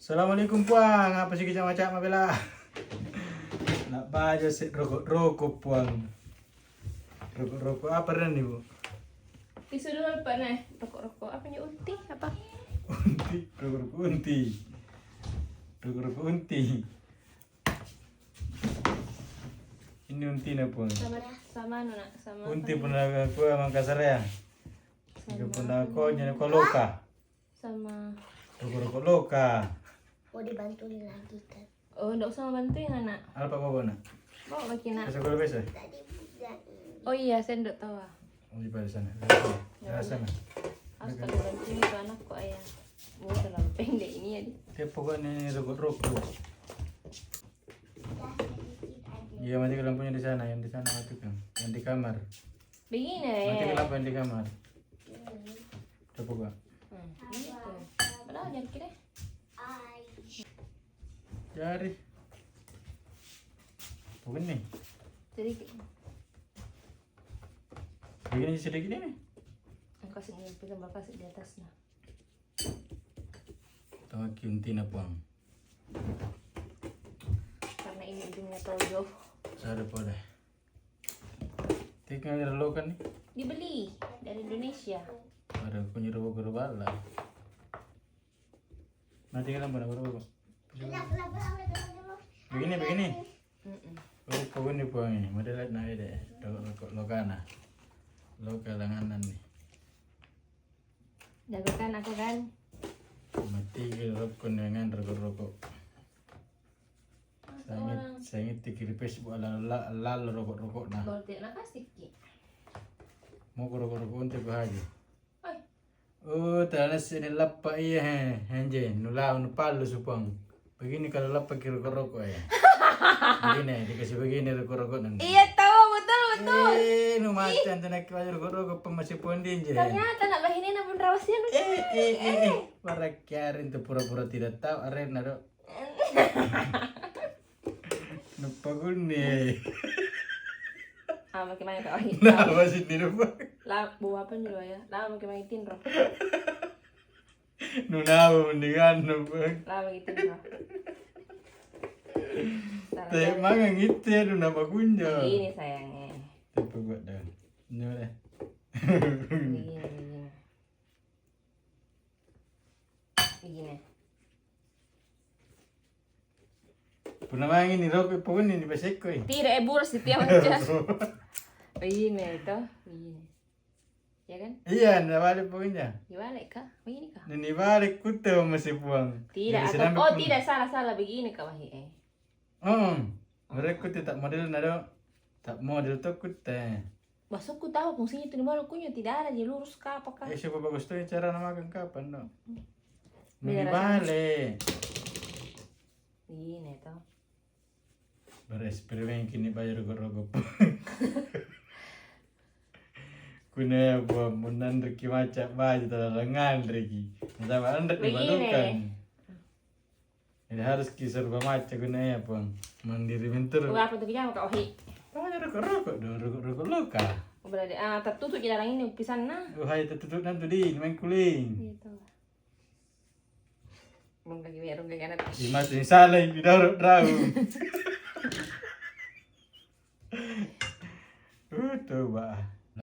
Assalamualaikum puang, apa sih macam bela? Nak baca sih rokok puang. Rokok apa nih bu? Disuruh apa nih? Rokok apa nih unti apa? Rokok unti. Rokok unti. Ini unti nih puang. Sama nuna sama. Unti pernah aku emang kasar ya. Juga pernah aku jadi loka. Sama. Rokok loka. Mau dibantuin lagi kan? Oh, enggak usah bantuin anak. Apa bawa nak? Bawa bagi nak. Sekolah biasa? Tadi bilang Oh iya, saya enggak tahu. Oh di sana. Di sana. Harus kalau bantuin ke anakku ayah. Mau terlalu pendek ini ya di. Dia pokoknya rokok. Iya mati lampunya di sana, yang di sana matikan, yang di kamar. Begini Mati ya. lampu yang di kamar. Coba gua. Gitu. Padahal jangan kira. Jari. Bukan nih. Jadi Begini sedikit ini. kasih ini gambar kasih di atasnya. Tahu kintina puang. Karena ini ujungnya toyo. Sada boleh. Tinggal direlokan nih. Dibeli dari Indonesia. Ada punya rokok bala. Nanti kan mana. Begini. Oh, kau ini puang ini. Model naik deh. Lokana. Lokal langanan nih. Jagokan aku kan. Mati rokok dengan rokok. Saya tikir Facebook ala rokok nah. Kalau tidak nak kasih ki. Mau rokok untuk aja. Oi. Oh, tanah sini lapar iya henje nulau nupalu supang. Begini kalau lapar kira rokok ya. Begini dikasih begini rokok nanti. Iya tahu betul. Nu macan tanah kaya rokok pemasih pondin je. Ternyata nak bahini namun rawasnya Para kiarin tu pura-pura tidak tahu arena dok. Nupagul nih. Makin banyak kau hit. Nah, masih di rumah. Lah buah apa juga ya? Lah makin banyak tinro. Nuna mendingan nupang. Lah begitu tinro. Teh mangang itu ya nuna bagunja. Ini sayangnya. Tapi buat dah. Ini deh. Begini. Pernah mangin ni rokok pun ini besek koi. Tidak burus setiap aja. Begini itu. Begini. Ya kan? Iya, ndak balik punya. Dibalik kah? Begini kah? Nini balik kutu masih puang. Tidak. Oh tidak salah begini kah wahi Mereka tak model nado. Tak model tu kutu. Masukku tahu fungsinya itu di mana kunya tidak ada jadi lurus kah apakah? Siapa bagus tu cara nama makan kapan no? Nini Biar balik. Begini itu. Bereksperimen kini bayar rokok. Kuna buat munan reki macam baju lengan reki. Sama anda dibalukan. Ini harus kisar macam guna ya pun mandiri bentur. Apa tuh kijang kau hi? Banyak rokok dong rokok luka. Berarti tertutup jarang ini pisan nah. Hai tertutup nanti di main kuling. Gitu. Belum lagi anak. Di mati salah di daun daun. Tuh bah.